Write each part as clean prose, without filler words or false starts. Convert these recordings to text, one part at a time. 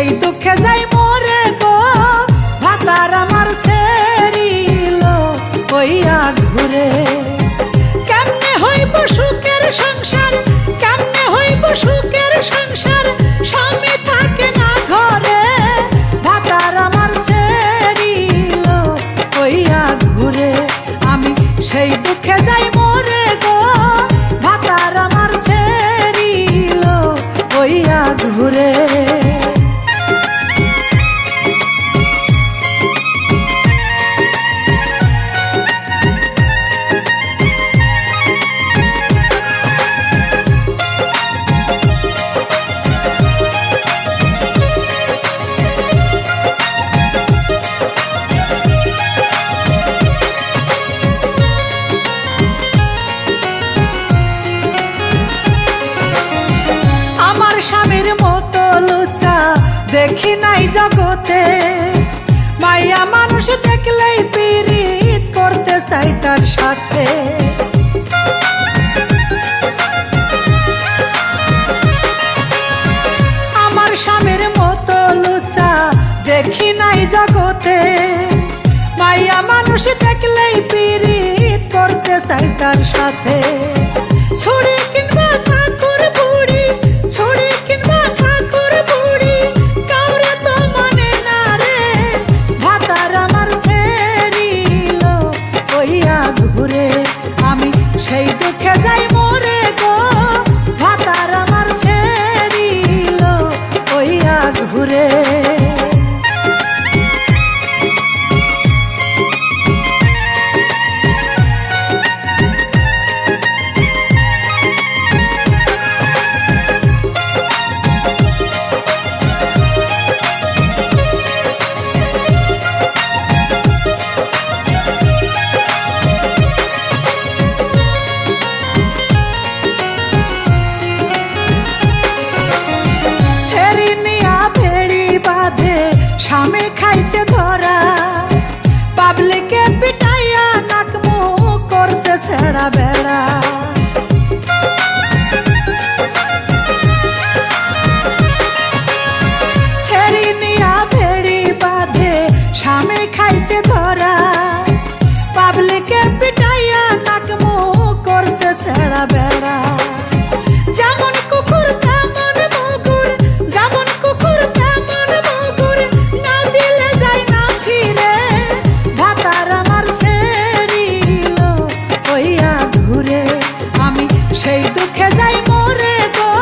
সেই দুঃখে যাই মরে গো ভাতার আমার ছেড়িল হইয়া ঘুরে। কেমনে হইব সুখের সংসার, কেমনে হইব সুখের সংসার, স্বামী থাকে না ঘরে ভাতার আমার ছেড়িল হইয়া ঘুরে। আমি সেই দুঃখে যাই মরে গো ভাতার আমার ছেড়িল হইয়া ঘুরে। স্বামীর মতো লুচা দেখি নাই জগতে, মাইয়া মানুষ দেখলেই পীড়িত করতে চাই তার সাথে। আমার স্বামীর মতো লুচা দেখি নাই জগতে, মাইয়া মানুষ দেখলেই পীড়িত করতে চাই তার সাথে। ছুরি কিংবা ঠাকুর বুড়ি, ছুরি কিংবা ঠাকুর বুড়ি কাউরে তো মানে না রে ভাতার আমার ছেড়িল হইয়া ঘুরে। আমি সেই দুঃখে যাই মরে গো ভাতার আমার ছেড়িল হইয়া ঘুরে। স্বামী খাইছে ধরা, পাবলিকে পিটাইয়া নাক মুখ করছে ছেড়া বেড়া। ছেড়ি নিয়া ভেড়ি বাঁধে স্বামী খাইছে ধরা, পাবলিকে পিটাইয়া নাক মুখ করছে ছেড়া বেড়া। যেমন কুকুর তেমন মুগুর, যেমন কুকুর তেমন মুগুর, না দিলে যাই না ফিরে ভাতার আমার ছেড়িল হইয়া ঘুরে। আমি সেই দুঃখে যাই মরে গো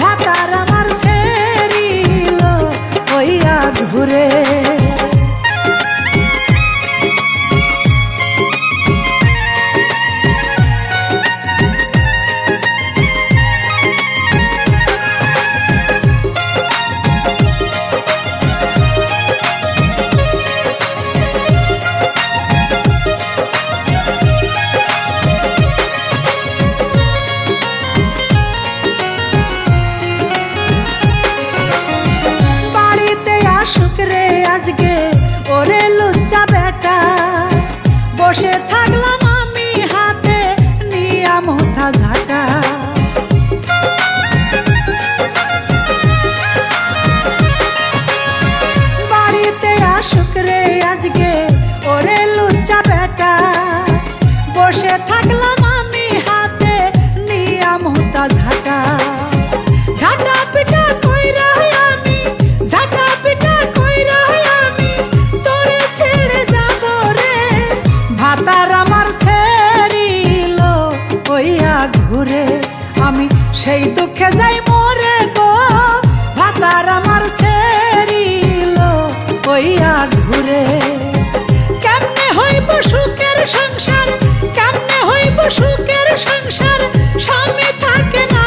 ভাতার আমার ছেড়িল হইয়া ঘুরে। শুক্রে আজকে ওরে লুচ্চা বেটা, বসে থাকলাম আমি হাতে নিয়া মোথা ঝাঁটা। বাড়িতে শুক্রে আজকে ওরে লুচ্চা বেটা, বসে থাকলাম আমি হাতে নিয়া মোথা ঝাঁটা। ঝাঁটা পিটা কইরা আমি, ঝাঁটা পিটা কইরা আমি তোরে ছেড়ে যাব রে ভাতার আমার ছেড়িল হইয়া ঘুরে। আমি সেই দুঃখে যাই মরে গো ভাতার আমার ছেড়িল হইয়া ঘুরে। কেমনে হইব সুখের সংসার, কেমনে হইব সুখের সংসার, স্বামী থাকে না